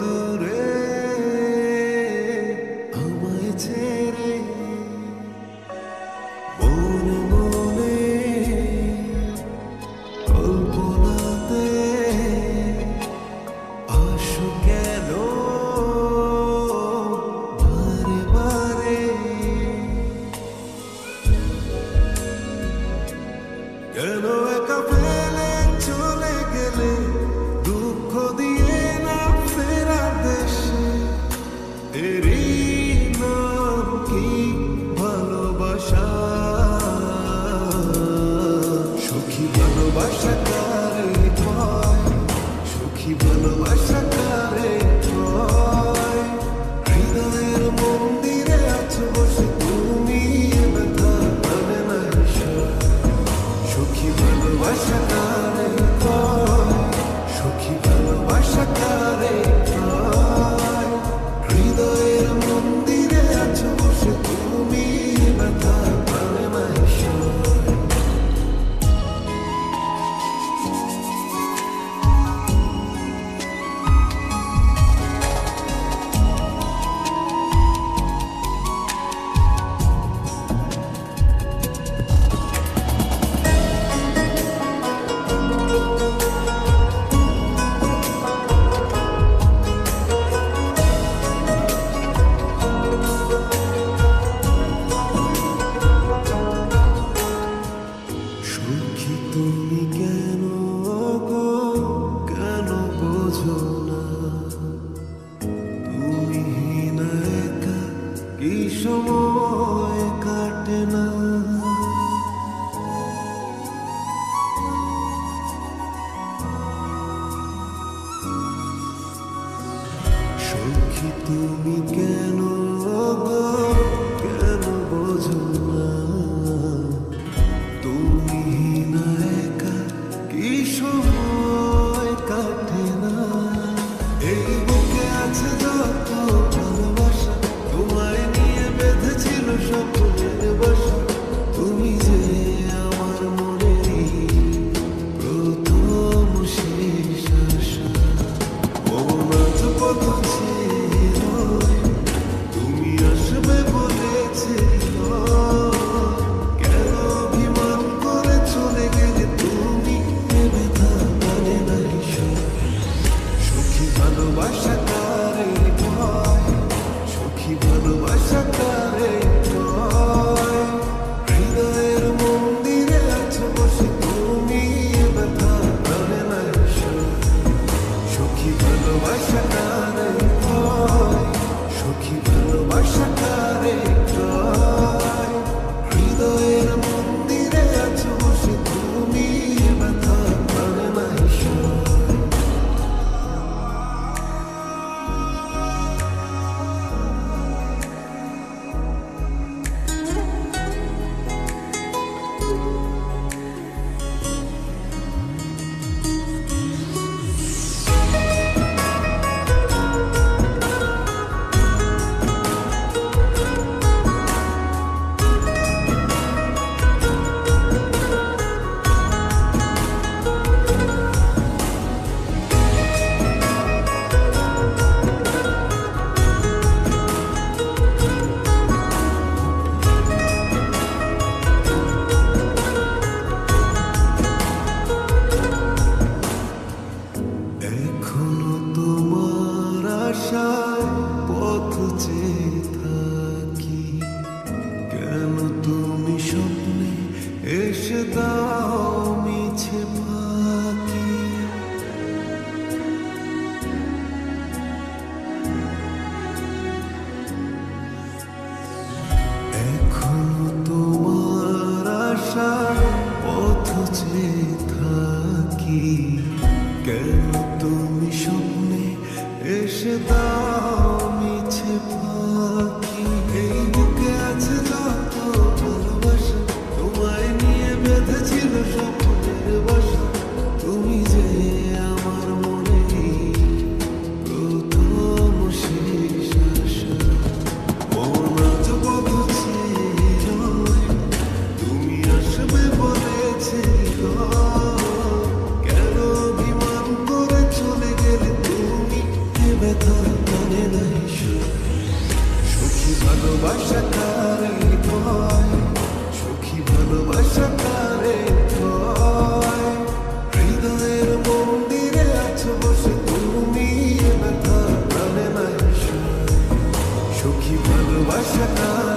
দূরে আমায় ছেড়ে মনে মনে কল্পনাতে আসো কেন বারে বারে, কেন একা ফেলে চলে গেলে দুঃখ দিয়ে না ফেরার দেশে, এরই নাম কি ভালোবাসা? সুখী ভালোবাসা কারে কয়, সুখী ভালোবাসা কারে কয়? হৃদয়ের মন্দিরে আছো বসে তুমি, ব্যথা মানে না হিসাব। সুখী ভালোবাসা কারে কয়, সুখী ভালোবাসা কারে কয়? হৃদয়ের মন্দিরে আছো বসে তুমি, ব্যথা মানে না হিসাব। সুখী তুমি কেন গো, কেন বোঝো না? তুমি না একা কি সময় কাটে না? সুখী তুমি কেন গো, কেন বোঝো না? তুমি না একা কি সময় কাটে না? এই বুকে আছে যত ভালোবাসা, তোমায় নিয়ে বেঁধেছিল স্বপ্নের বাসা। তুমি যে আমার মনেরই প্রথম শেষ আশা। মন আজ পথ ছিল, তুমি আসবে বলেছিল, কেন অভিমান করে চলে গেলে তুমি, এ ব্যথা মানে না হিসাব। সুখী ভালোবাসা কারে কয়, সুখী ভালোবাসা কারে কয়? হৃদয়ের মন্দিরে আছো বসে তুমি, এ ব্যথা মানে না হিসাব। সুখী ভালোবাসা কারে কয়, সুখী ভালোবাসা কারে কয়? হৃদয়ের মন্দিরে আছো বসে তুমি, ব্যথা মানে না হিসাব। এখনো তোমার আশায় পথ চেয়ে থাকি, কেন তুমি স্বপ্নে এসে দাও মিছে ফাঁকি? এখনো তোমার আশায় পথ চেয়ে থাকি, কেন তুমি স্বপ্নে এসে দাও মিছে ফাঁকি? এই বুকে আছে যত ভালোবাসা, তোমায় নিয়ে বেঁধেছিল স্বপ্নের বাসা। তুমি যে আমার মনেরই প্রথম শেষ আশা। মন আজ পথ ছিল, তুমি আসবে বলেছিল, কেন অভিমান করে চলে গেলে তুমি, এ ব্যথা আসে না